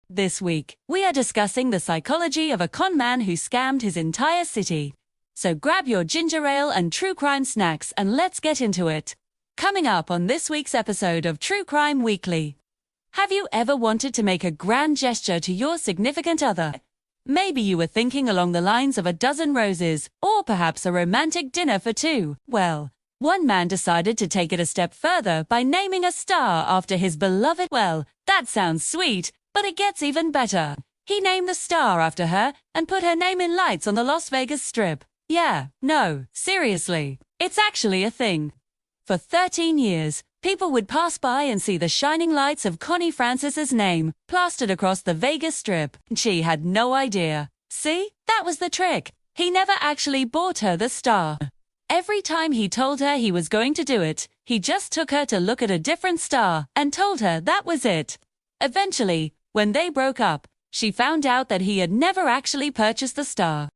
This week, we are discussing the psychology of a con man who scammed his entire city. So grab your ginger ale and true crime snacks and let's get into it. Coming up on this week's episode of True Crime Weekly. Have you ever wanted to make a grand gesture to your significant other? Maybe you were thinking along the lines of a dozen roses, or perhaps a romantic dinner for two. Well, one man decided to take it a step further by naming a star after his beloved. Well, that sounds sweet, but it gets even better. He named the star after her and put her name in lights on the Las Vegas Strip. Yeah, no, seriously, it's actually a thing. For 13 years, people would pass by and see the shining lights of Connie Francis's name plastered across the Vegas Strip. She had no idea. See, that was the trick. He never actually bought her the star. Every time he told her he was going to do it, he just took her to look at a different star and told her that was it. Eventually, when they broke up, she found out that he had never actually purchased the star.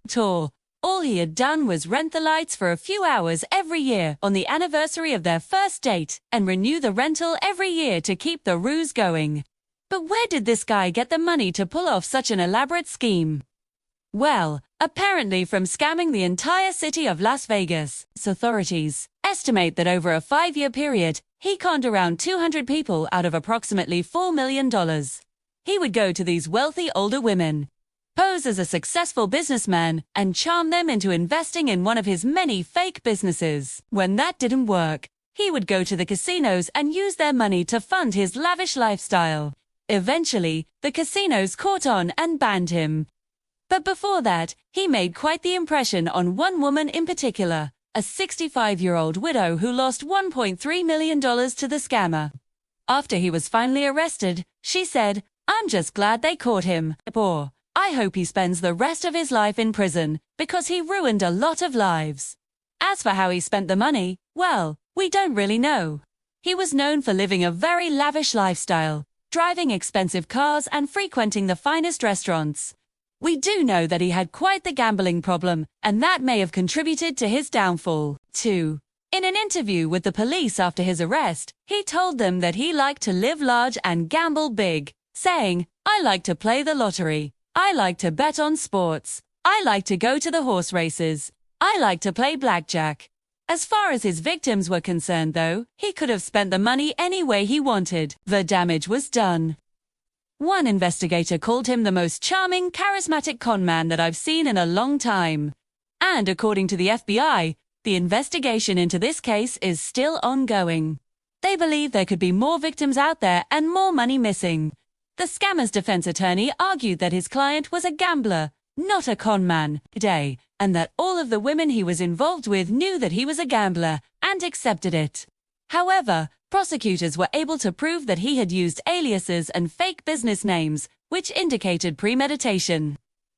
All he had done was rent the lights for a few hours every year on the anniversary of their first date and renew the rental every year to keep the ruse going. But where did this guy get the money to pull off such an elaborate scheme? Well, apparently from scamming the entire city of Las Vegas. Authorities estimate that over a 5-year period, he conned around 200 people out of approximately $4 million. He would go to these wealthy older women, pose as a successful businessman, and charm them into investing in one of his many fake businesses. When that didn't work, he would go to the casinos and use their money to fund his lavish lifestyle. Eventually, the casinos caught on and banned him. But before that, he made quite the impression on one woman in particular, a 65-year-old widow who lost $1.3 million to the scammer. After he was finally arrested, she said, "I'm just glad they caught him. Or, I hope he spends the rest of his life in prison, because he ruined a lot of lives." As for how he spent the money, well, we don't really know. He was known for living a very lavish lifestyle, driving expensive cars and frequenting the finest restaurants. We do know that he had quite the gambling problem, and that may have contributed to his downfall, too. In an interview with the police after his arrest, he told them that he liked to live large and gamble big, saying, "I like to play the lottery. I like to bet on sports. I like to go to the horse races. I like to play blackjack." As far as his victims were concerned, though, he could have spent the money any way he wanted. The damage was done. One investigator called him the most charming, charismatic con man that I've seen in a long time. And according to the FBI, the investigation into this case is still ongoing. They believe there could be more victims out there and more money missing. The scammer's defense attorney argued that his client was a gambler, not a con man, and that all of the women he was involved with knew that he was a gambler and accepted it. However, prosecutors were able to prove that he had used aliases and fake business names, which indicated premeditation.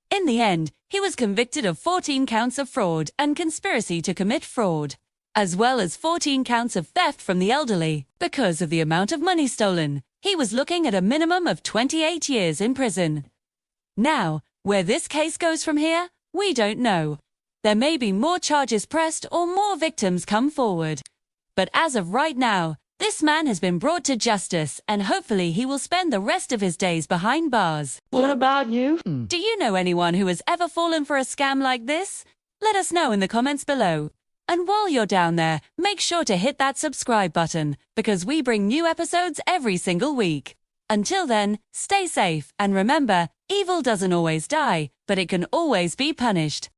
In the end, he was convicted of 14 counts of fraud and conspiracy to commit fraud, as well as 14 counts of theft from the elderly. Because of the amount of money stolen, he was looking at a minimum of 28 years in prison. Now, where this case goes from here, we don't know. There may be more charges pressed or more victims come forward. But as of right now, this man has been brought to justice, and hopefully he will spend the rest of his days behind bars. What about you? Do you know anyone who has ever fallen for a scam like this? Let us know in the comments below. And while you're down there, make sure to hit that subscribe button, because we bring new episodes every single week. Until then, stay safe, and remember, evil doesn't always die, but it can always be punished.